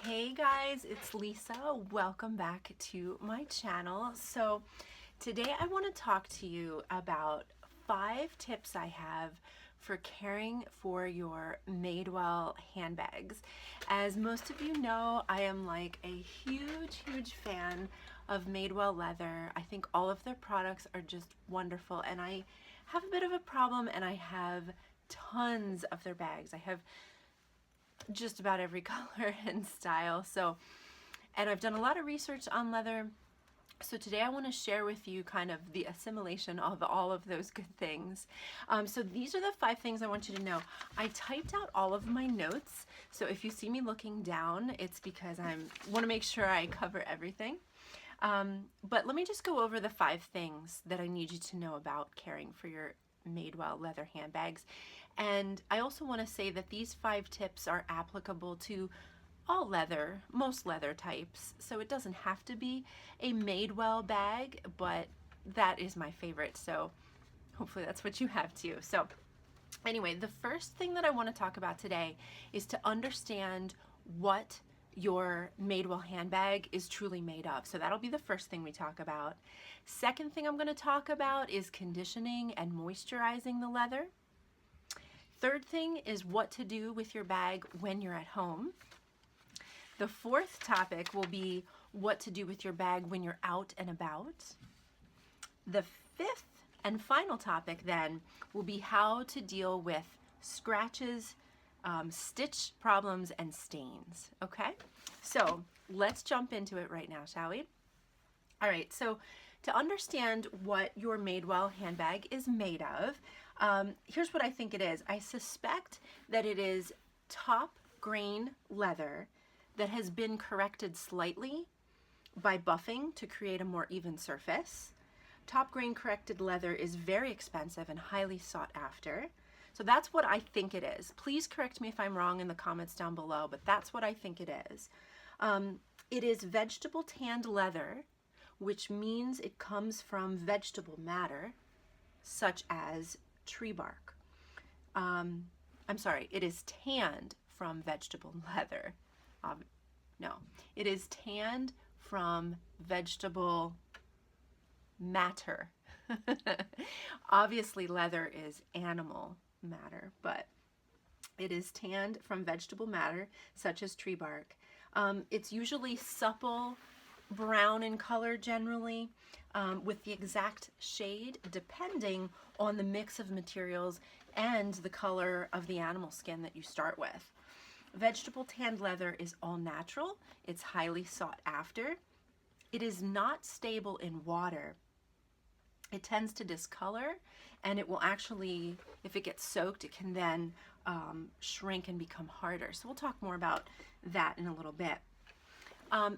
Hey guys, it's Lisa. Welcome back to my channel. So today I want to talk to you about 5 tips I have for caring for your Madewell handbags. As most of you know, I am like a huge fan of Madewell leather. I think all of their products are just wonderful, and I have a bit of a problem, and I have tons of their bags. I have just about every color and style. And I've done a lot of research on leather. So today I want to share with you kind of the assimilation of all of those good things. So these are the 5 things I want you to know. I typed out all of my notes. So if you see me looking down, it's because I want to make sure I cover everything. But let me just go over the 5 things that I need you to know about caring for your Madewell leather handbags. And I also want to say that these 5 tips are applicable to all leather, most leather types. So it doesn't have to be a Madewell bag, but that is my favorite. So hopefully that's what you have too. So anyway, the first thing that I want to talk about today is to understand what your Madewell handbag is truly made of. So that'll be the first thing we talk about. Second thing I'm going to talk about is conditioning and moisturizing the leather. Third thing is what to do with your bag when you're at home. The fourth topic will be what to do with your bag when you're out and about. The fifth and final topic then will be how to deal with scratches, stitch problems, and stains. Okay, so let's jump into it right now, shall we? All right, so to understand what your Madewell handbag is made of, here's what I think it is. I suspect that it is top grain leather that has been corrected slightly by buffing to create a more even surface. Top grain corrected leather is very expensive and highly sought after. So that's what I think it is. Please correct me if I'm wrong in the comments down below, but that's what I think it is. It is vegetable tanned leather, which means it comes from vegetable matter, such as tree bark. I'm sorry, it is tanned from vegetable leather. No, it is tanned from vegetable matter. Obviously, leather is animal matter, but it is tanned from vegetable matter, such as tree bark. It's usually supple brown in color generally, with the exact shade depending on the mix of materials and the color of the animal skin that you start with. Vegetable tanned leather is all natural. It's highly sought after. It is not stable in water. It tends to discolor, and it will actually, if it gets soaked, it can then shrink and become harder. So we'll talk more about that in a little bit.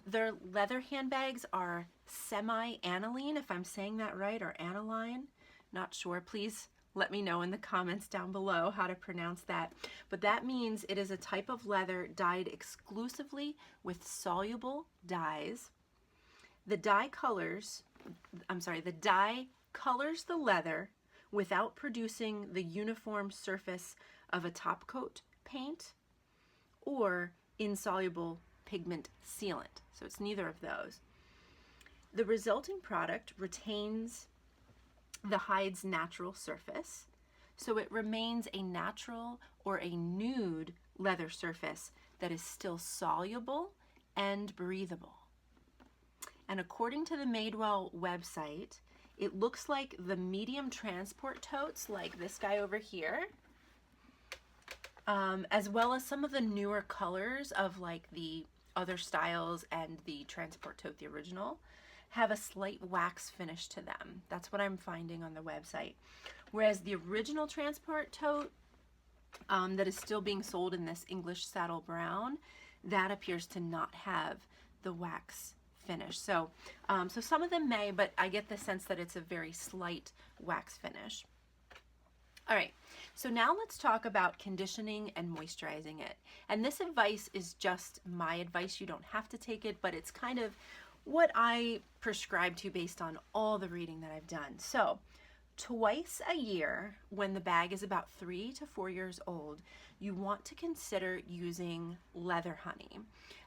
Their leather handbags are semi-aniline, if I'm saying that right, or aniline. Not sure. Please let me know in the comments down below how to pronounce that. But that means it is a type of leather dyed exclusively with soluble dyes. The dye colors the leather without producing the uniform surface of a top coat paint or insoluble pigment sealant. So it's neither of those. The resulting product retains the hide's natural surface, so it remains a natural or a nude leather surface that is still soluble and breathable. And according to the Madewell website, it looks like the medium transport totes, like this guy over here, as well as some of the newer colors of like the other styles and the transport tote, the original, have a slight wax finish to them. That's what I'm finding on the website. Whereas the original transport tote that is still being sold in this English saddle brown, that appears to not have the wax finish. So, so some of them may, but I get the sense that it's a very slight wax finish. All right, so now let's talk about conditioning and moisturizing it. And this advice is just my advice. You don't have to take it, but it's kind of what I prescribe to based on all the reading that I've done. So twice a year, when the bag is about 3 to 4 years old, you want to consider using leather honey.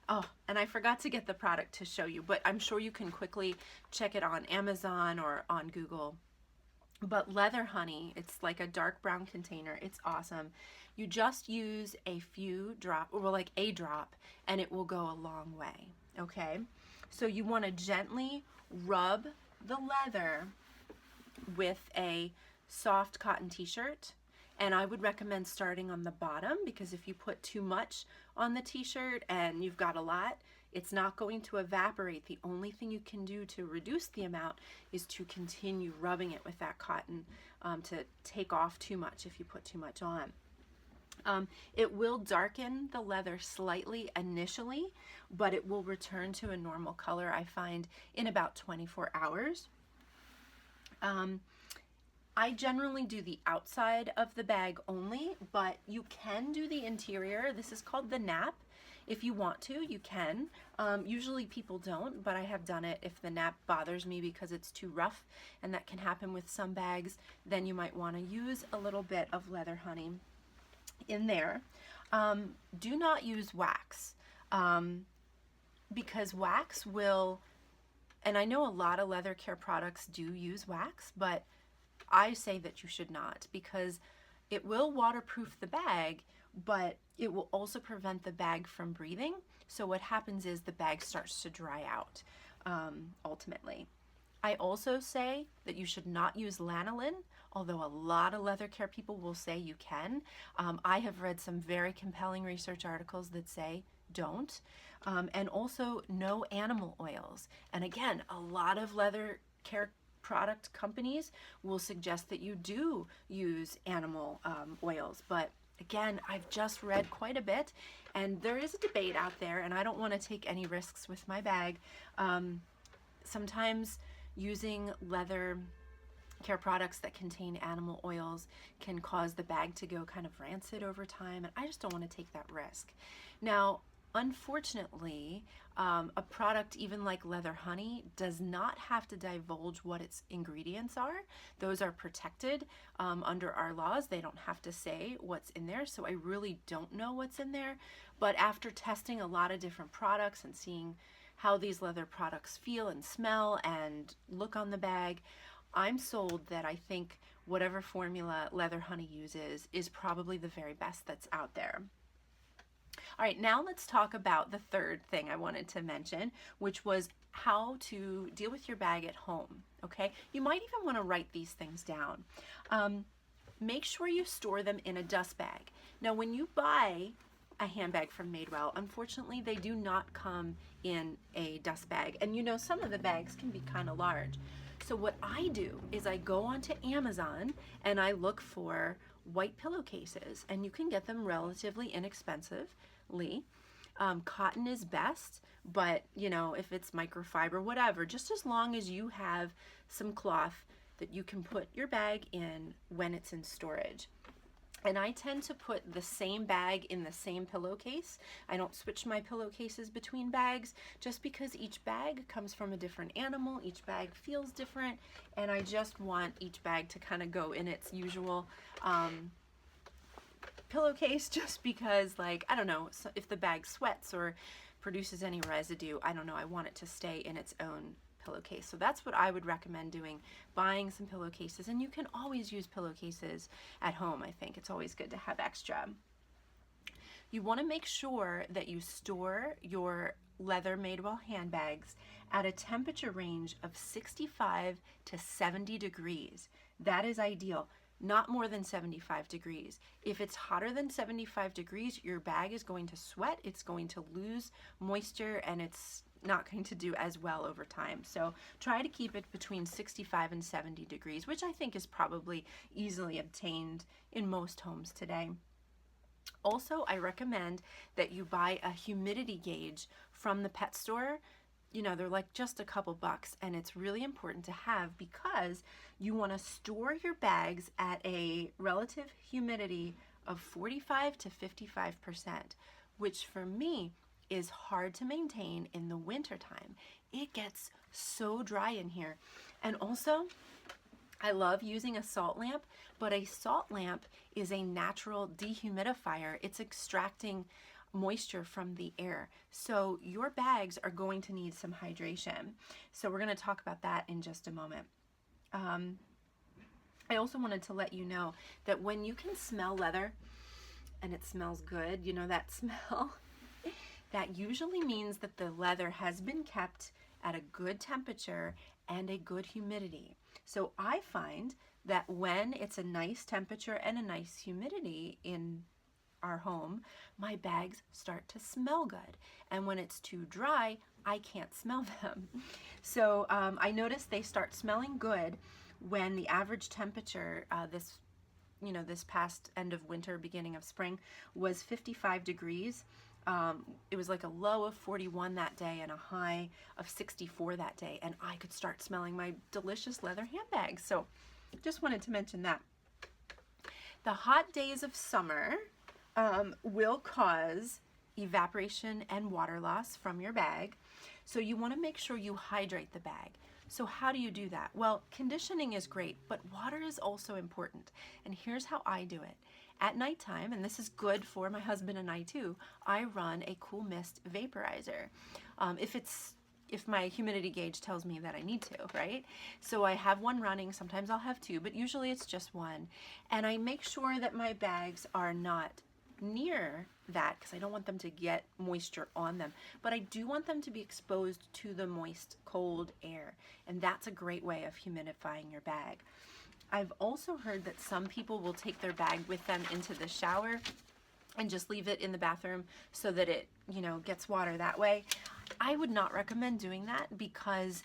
Oh, and I forgot to get the product to show you, but I'm sure you can quickly check it on Amazon or on Google. But leather honey, it's like a dark brown container. It's awesome. You just use a few drop, or like a drop, and it will go a long way, okay? So you want to gently rub the leather with a soft cotton t-shirt, and I would recommend starting on the bottom, because if you put too much on the t-shirt and you've got a lot, it's not going to evaporate. The only thing you can do to reduce the amount is to continue rubbing it with that cotton to take off too much if you put too much on. It will darken the leather slightly initially, but it will return to a normal color, I find, in about 24 hours. I generally do the outside of the bag only, but you can do the interior. This is called the nap. If you want to, you can. Usually people don't, but I have done it. If the nap bothers me because it's too rough, and that can happen with some bags, then you might want to use a little bit of leather honey in there. Do not use wax, because wax will, and I know a lot of leather care products do use wax, but I say that you should not, because it will waterproof the bag, but it will also prevent the bag from breathing. So what happens is the bag starts to dry out, ultimately. I also say that you should not use lanolin, although a lot of leather care people will say you can. I have read some very compelling research articles that say don't. And also no animal oils. And again, a lot of leather care product companies will suggest that you do use animal oils, but again, I've just read quite a bit, and there is a debate out there, and I don't want to take any risks with my bag. Sometimes using leather care products that contain animal oils can cause the bag to go kind of rancid over time, and I just don't want to take that risk. Now, unfortunately, a product even like leather honey does not have to divulge what its ingredients are. Those are protected under our laws. They don't have to say what's in there, so I really don't know what's in there. But after testing a lot of different products and seeing how these leather products feel and smell and look on the bag, I'm sold that I think whatever formula leather honey uses is probably the very best that's out there. All right, now let's talk about the third thing I wanted to mention, which was how to deal with your bag at home, okay? You might even want to write these things down. Make sure you store them in a dust bag. Now, when you buy a handbag from Madewell, unfortunately, they do not come in a dust bag. And you know, some of the bags can be kind of large. So what I do is I go onto Amazon and I look for white pillowcases, and you can get them relatively inexpensively. Cotton is best, but you know, if it's microfiber, whatever, just as long as you have some cloth that you can put your bag in when it's in storage. And I tend to put the same bag in the same pillowcase. I don't switch my pillowcases between bags, just because each bag comes from a different animal, each bag feels different, and I just want each bag to kind of go in its usual pillowcase, just because, like, I don't know, so if the bag sweats or produces any residue, I don't know, I want it to stay in its own pillowcase. So that's what I would recommend doing, buying some pillowcases. And you can always use pillowcases at home. I think it's always good to have extra. You want to make sure that you store your leather Madewell handbags at a temperature range of 65 to 70 degrees. That is ideal. Not more than 75 degrees. If it's hotter than 75 degrees, your bag is going to sweat, it's going to lose moisture, and it's not going to do as well over time. So try to keep it between 65 and 70 degrees, which I think is probably easily obtained in most homes today. Also, I recommend that you buy a humidity gauge from the pet store. You know, they're like just a couple bucks, and it's really important to have because you want to store your bags at a relative humidity of 45 to 55%, which for me is hard to maintain in the winter time. It gets so dry in here. And also, I love using a salt lamp, but a salt lamp is a natural dehumidifier. It's extracting moisture from the air. So your bags are going to need some hydration. So we're going to talk about that in just a moment. I also wanted to let you know that when you can smell leather and it smells good, you know that smell? That usually means that the leather has been kept at a good temperature and a good humidity. So I find that when it's a nice temperature and a nice humidity in our home, my bags start to smell good. And when it's too dry, I can't smell them. So I noticed they start smelling good when the average temperature this past end of winter, beginning of spring, was 55 degrees. It was like a low of 41 that day and a high of 64 that day, and I could start smelling my delicious leather handbags. So just wanted to mention that. The hot days of summer will cause evaporation and water loss from your bag, so you want to make sure you hydrate the bag. So how do you do that? Well, conditioning is great, but water is also important. And here's how I do it. At nighttime, and this is good for my husband and I too, I run a cool mist vaporizer. If my humidity gauge tells me that I need to, right? So I have one running, sometimes I'll have two, but usually it's just one. And I make sure that my bags are not near that because I don't want them to get moisture on them, but I do want them to be exposed to the moist, cold air, and that's a great way of humidifying your bag. I've also heard that some people will take their bag with them into the shower and just leave it in the bathroom so that it, gets water that way. I would not recommend doing that because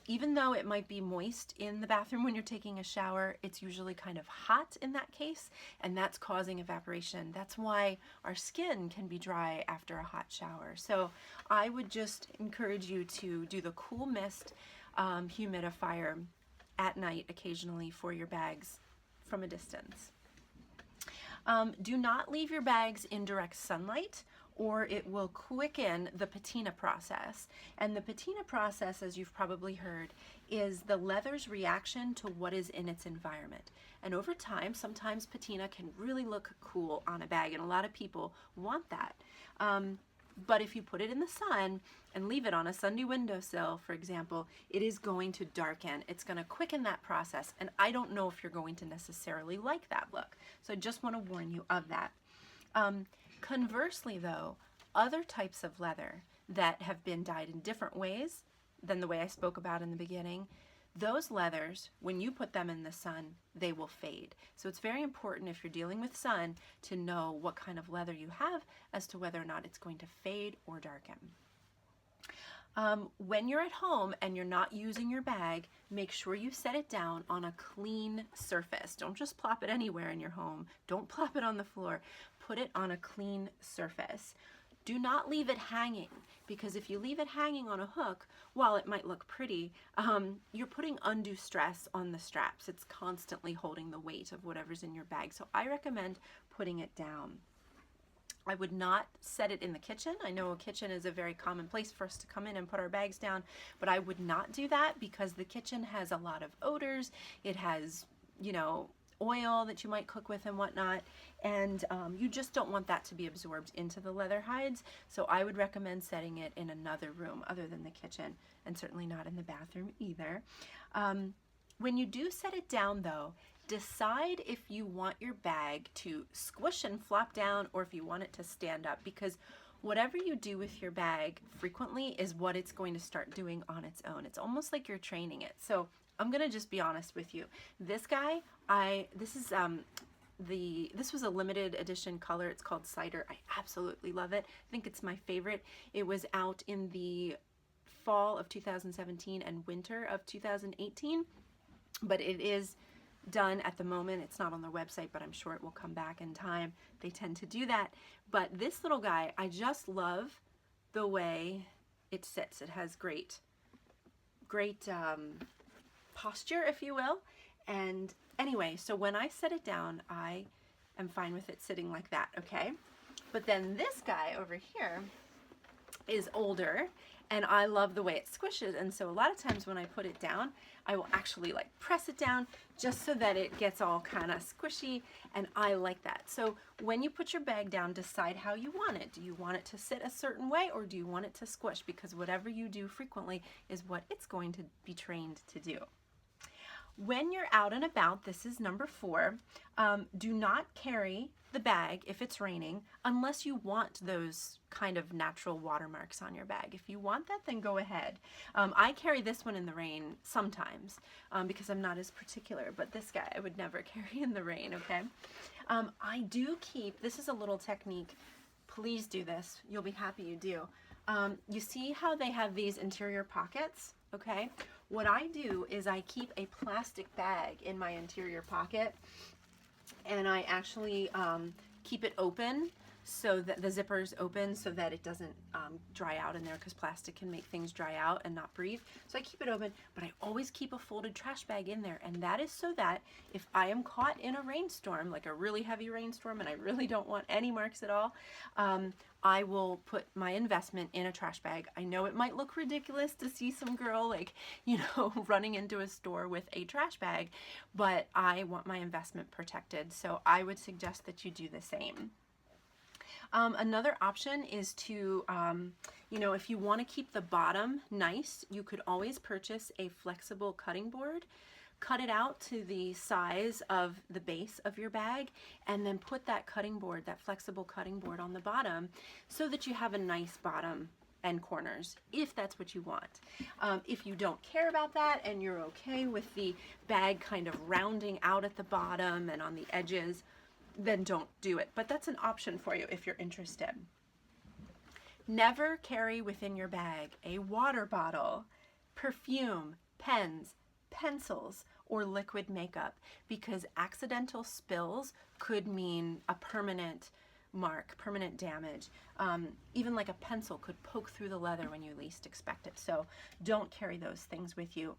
even though it might be moist in the bathroom when you're taking a shower, it's usually kind of hot in that case, and that's causing evaporation. That's why our skin can be dry after a hot shower. So I would just encourage you to do the cool mist humidifier at night occasionally for your bags from a distance. Do not leave your bags in direct sunlight, or it will quicken the patina process. And the patina process, as you've probably heard, is the leather's reaction to what is in its environment. And over time, sometimes patina can really look cool on a bag, and a lot of people want that. But if you put it in the sun and leave it on a sunny windowsill, for example, it is going to darken. It's going to quicken that process, and I don't know if you're going to necessarily like that look. So I just want to warn you of that. Conversely, though, other types of leather that have been dyed in different ways than the way I spoke about in the beginning, those leathers, when you put them in the sun, they will fade. So it's very important if you're dealing with sun to know what kind of leather you have as to whether or not it's going to fade or darken. When you're at home and you're not using your bag, make sure you set it down on a clean surface. Don't just plop it anywhere in your home. Don't plop it on the floor. Put it on a clean surface. Do not leave it hanging, because if you leave it hanging on a hook, while it might look pretty, you're putting undue stress on the straps. It's constantly holding the weight of whatever's in your bag. So I recommend putting it down. I would not set it in the kitchen. I know a kitchen is a very common place for us to come in and put our bags down, but I would not do that because the kitchen has a lot of odors. It has, oil that you might cook with and whatnot, and you just don't want that to be absorbed into the leather hides. So I would recommend setting it in another room other than the kitchen, and certainly not in the bathroom either. When you do set it down though, decide if you want your bag to squish and flop down or if you want it to stand up, because whatever you do with your bag frequently is what it's going to start doing on its own. It's almost like you're training it. So I'm gonna just be honest with you. This guy, this was a limited edition color. It's called Cider. I absolutely love it. I think it's my favorite. It was out in the fall of 2017 and winter of 2018, but it is done at the moment. It's not on their website, but I'm sure it will come back in time. They tend to do that. But this little guy, I just love the way it sits. It has great posture, if you will. And anyway, so when I set it down, I am fine with it sitting like that, okay? But then this guy over here, is older, and I love the way it squishes, and so a lot of times when I put it down, I will actually like press it down just so that it gets all kind of squishy, and I like that. So when you put your bag down, decide how you want it. Do you want it to sit a certain way, or do you want it to squish? Because whatever you do frequently is what it's going to be trained to do. When you're out and about, this is number 4, do not carry the bag if it's raining unless you want those kind of natural watermarks on your bag. If you want that, then go ahead. I carry this one in the rain sometimes because I'm not as particular, but this guy I would never carry in the rain, okay? I do keep, this is a little technique, please do this, you'll be happy you do. You see how they have these interior pockets, okay? What I do is I keep a plastic bag in my interior pocket, and I actually keep it open so that the zipper is open so that it doesn't dry out in there, because plastic can make things dry out and not breathe. So I keep it open, but I always keep a folded trash bag in there, and that is so that if I am caught in a rainstorm, like a really heavy rainstorm, and I really don't want any marks at all, I will put my investment in a trash bag. I know it might look ridiculous to see some girl like, you know, running into a store with a trash bag, but I want my investment protected, so I would suggest that you do the same. Another option is to, you know, if you want to keep the bottom nice, you could always purchase a flexible cutting board. Cut it out to the size of the base of your bag, and then put that cutting board, that flexible cutting board, on the bottom so that you have a nice bottom and corners, if that's what you want. If you don't care about that and you're okay with the bag kind of rounding out at the bottom and on the edges, then don't do it. But that's an option for you if you're interested. Never carry within your bag a water bottle, perfume, pens, pencils, or liquid makeup, because accidental spills could mean a permanent mark, permanent damage. Even like a pencil could poke through the leather when you least expect it. So don't carry those things with you.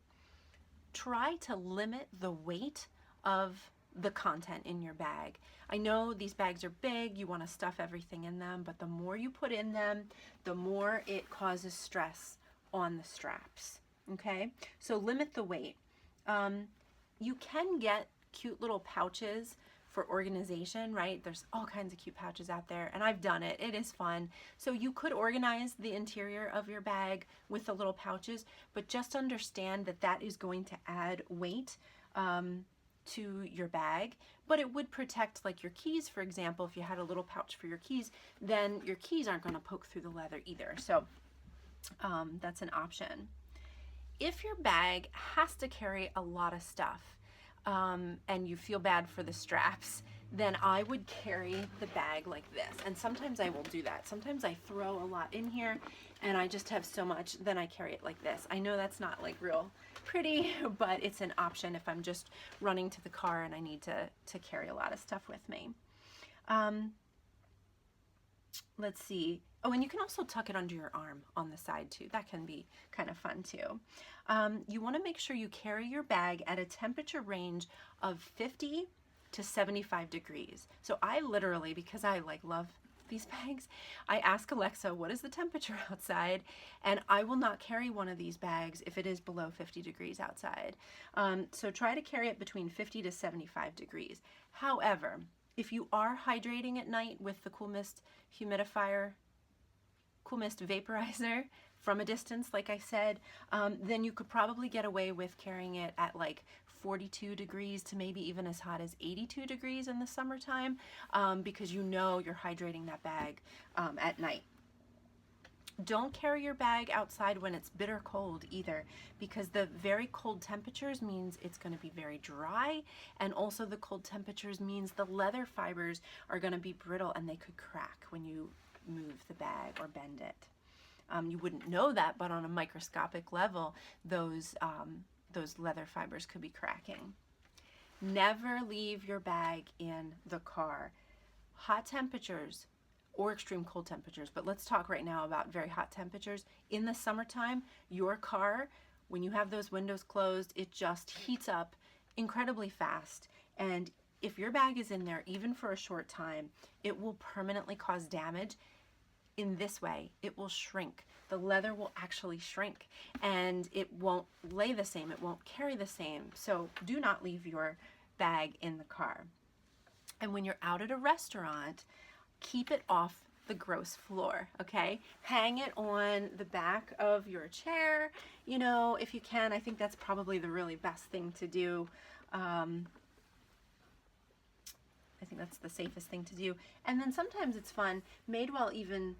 Try to limit the weight of the content in your bag. I know these bags are big, you want to stuff everything in them, but the more you put in them, the more it causes stress on the straps. Okay, so limit the weight. You can get cute little pouches for organization, right? There's all kinds of cute pouches out there, and I've done it. It is fun. So you could organize the interior of your bag with the little pouches, but just understand that that is going to add weight to your bag, but it would protect, like your keys, for example. If you had a little pouch for your keys, then your keys aren't going to poke through the leather either. So that's an option. If your bag has to carry a lot of stuff and you feel bad for the straps, then I would carry the bag like this. And sometimes I will do that. Sometimes I throw a lot in here and I just have so much, then I carry it like this. I know that's not like real pretty, but it's an option if I'm just running to the car and I need to carry a lot of stuff with me. Let's see. Oh, and you can also tuck it under your arm on the side too. That can be kind of fun too. You want to make sure you carry your bag at a temperature range of 50 to 75 degrees. So I literally, because I like love these bags, I ask Alexa, what is the temperature outside? And I will not carry one of these bags if it is below 50 degrees outside. So try to carry it between 50 to 75 degrees. However, if you are hydrating at night with the Cool Mist humidifier, Cool Mist vaporizer from a distance, like I said, then you could probably get away with carrying it at like 42 degrees to maybe even as hot as 82 degrees in the summertime, because you know you're hydrating that bag at night. Don't carry your bag outside when it's bitter cold either, because the very cold temperatures means it's going to be very dry, and also the cold temperatures means the leather fibers are going to be brittle and they could crack when you move the bag or bend it. You wouldn't know that, but on a microscopic level, those leather fibers could be cracking. Never leave your bag in the car. Hot temperatures or extreme cold temperatures, but let's talk right now about very hot temperatures. In the summertime, your car, when you have those windows closed, it just heats up incredibly fast. And if your bag is in there, even for a short time, it will permanently cause damage. in this way, it will shrink. The leather will actually shrink and it won't lay the same. It won't carry the same. So do not leave your bag in the car. And when you're out at a restaurant, keep it off the gross floor, okay? Hang it on the back of your chair, you know, if you can. I think that's probably the really best thing to do. I think that's the safest thing to do. And then sometimes it's fun. Madewell even,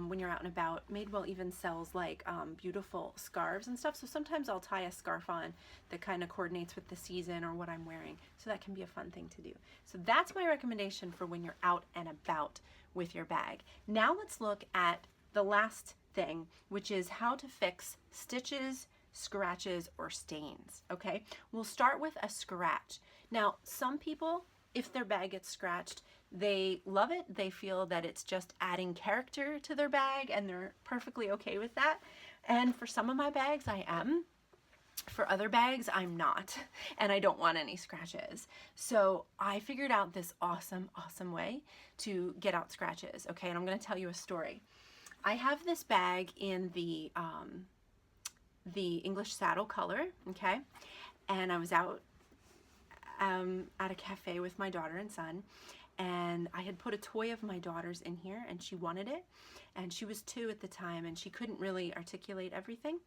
when you're out and about, Madewell even sells like beautiful scarves and stuff. So sometimes I'll tie a scarf on that kind of coordinates with the season or what I'm wearing. So that can be a fun thing to do. So that's my recommendation for when you're out and about with your bag. Now let's look at the last thing, which is how to fix stitches, scratches, or stains, okay? We'll start with a scratch. Now, some people, if their bag gets scratched, they love it. They feel that it's just adding character to their bag and they're perfectly okay with that. And for some of my bags, I am. For other bags, I'm not, and I don't want any scratches. So I figured out this awesome way to get out scratches, okay? And I'm gonna tell you a story. I have this bag in the English saddle color, okay? And I was out at a cafe with my daughter and son, and I had put a toy of my daughter's in here and she wanted it, and she was 2 at the time and she couldn't really articulate everything,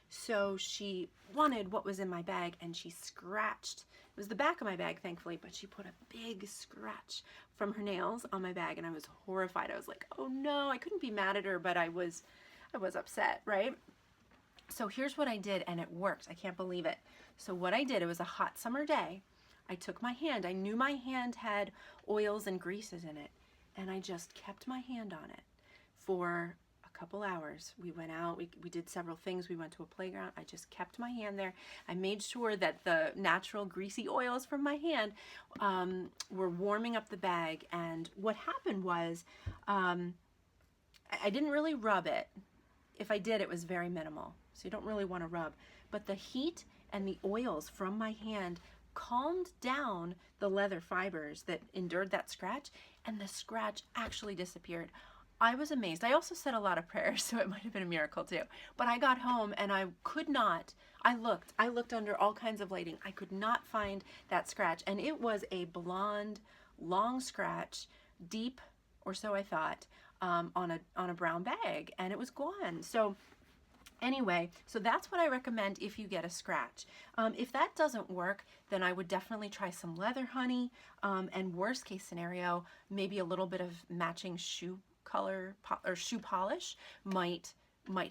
so she wanted what was in my bag and she scratched. It was the back of my bag, thankfully, but she put a big scratch from her nails on my bag and I was horrified. I was like, oh no. I couldn't be mad at her, but I was upset, right? So here's what I did, and it worked. I can't believe it. So what I did, it was a hot summer day. I took my hand, I knew my hand had oils and greases in it, and I just kept my hand on it for a couple hours. We went out, we did several things, we went to a playground. I just kept my hand there. I made sure that the natural greasy oils from my hand were warming up the bag, and what happened was I didn't really rub it. If I did, it was very minimal, so you don't really want to rub, but the heat and the oils from my hand calmed down the leather fibers that endured that scratch, and the scratch actually disappeared. I was amazed. I also said a lot of prayers, so it might have been a miracle too. But I got home and I could not, I looked under all kinds of lighting. I could not find that scratch, and it was a blonde, long scratch, deep, or so I thought, on a brown bag, and it was gone. So anyway, so that's what I recommend if you get a scratch. If that doesn't work, then I would definitely try some leather honey, and worst case scenario, maybe a little bit of matching shoe color or shoe polish might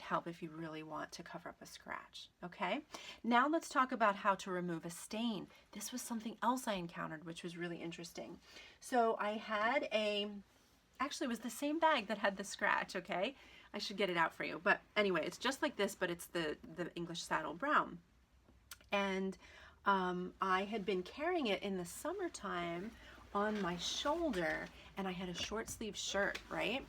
help if you really want to cover up a scratch, okay? Now let's talk about how to remove a stain. This was something else I encountered, which was really interesting. So I had actually it was the same bag that had the scratch, okay? I should get it out for you. But anyway, it's just like this, but it's the English saddle brown. And I had been carrying it in the summertime on my shoulder, and I had a short sleeve shirt, right?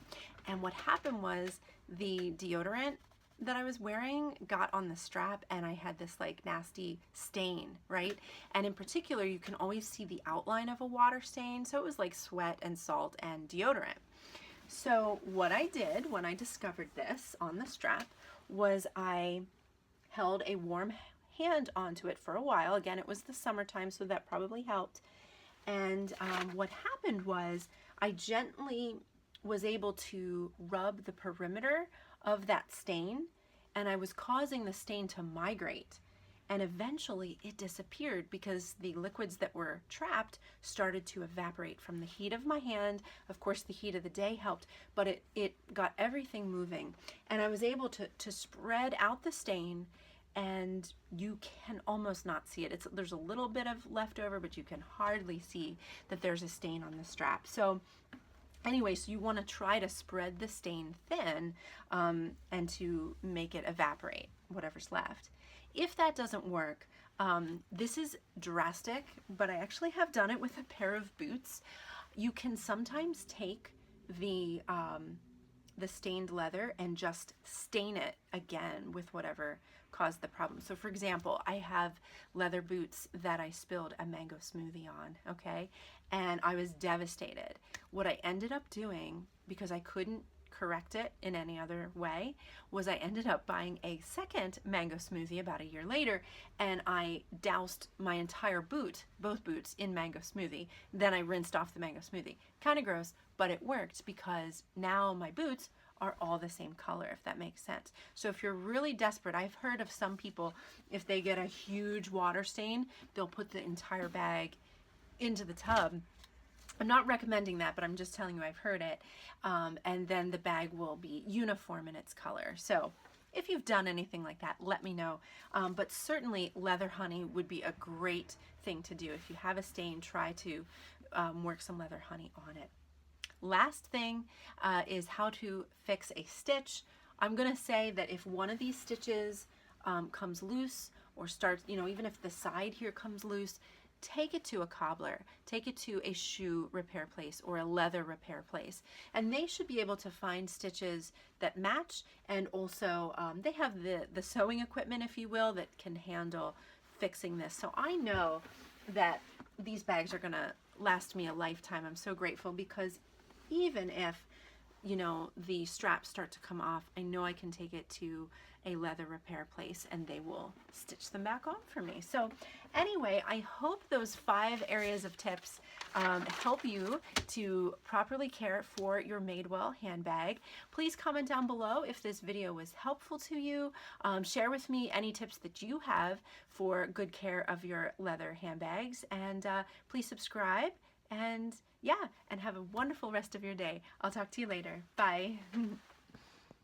And what happened was the deodorant that I was wearing got on the strap, and I had this like nasty stain, right? And in particular, you can always see the outline of a water stain. So it was like sweat and salt and deodorant. So what I did when I discovered this on the strap was I held a warm hand onto it for a while. Again, it was the summertime, so that probably helped. And what happened was I gently was able to rub the perimeter of that stain, and I was causing the stain to migrate. And eventually it disappeared because the liquids that were trapped started to evaporate from the heat of my hand. Of course, the heat of the day helped, but it got everything moving. And I was able to spread out the stain, and you can almost not see it. There's a little bit of leftover, but you can hardly see that there's a stain on the strap. So anyway, so you want to try to spread the stain thin and to make it evaporate, whatever's left. If that doesn't work, this is drastic, but I actually have done it with a pair of boots. You can sometimes take the stained leather and just stain it again with whatever caused the problem. So for example, I have leather boots that I spilled a mango smoothie on, okay? And I was devastated. What I ended up doing, because I couldn't correct it in any other way was I ended up buying a second mango smoothie about a year later, and I doused my entire boot, both boots, in mango smoothie. Then I rinsed off the mango smoothie. Kind of gross, but it worked because now my boots are all the same color, if that makes sense. So if you're really desperate, I've heard of some people, if they get a huge water stain, they'll put the entire bag into the tub. I'm not recommending that, but I'm just telling you I've heard it. And then the bag will be uniform in its color. So if you've done anything like that, let me know. But certainly leather honey would be a great thing to do. If you have a stain, try to work some leather honey on it. Last thing is how to fix a stitch. I'm gonna say that if one of these stitches comes loose or starts, even if the side here comes loose, take it to a cobbler, take it to a shoe repair place or a leather repair place, and they should be able to find stitches that match, and also they have the sewing equipment, if you will, that can handle fixing this. So I know that these bags are gonna last me a lifetime. I'm so grateful because even if the straps start to come off, I know I can take it to a leather repair place and they will stitch them back on for me. So anyway, I hope those 5 areas of tips help you to properly care for your Madewell handbag. Please comment down below if this video was helpful to you. Share with me any tips that you have for good care of your leather handbags, and please subscribe. And yeah, and have a wonderful rest of your day. I'll talk to you later. Bye.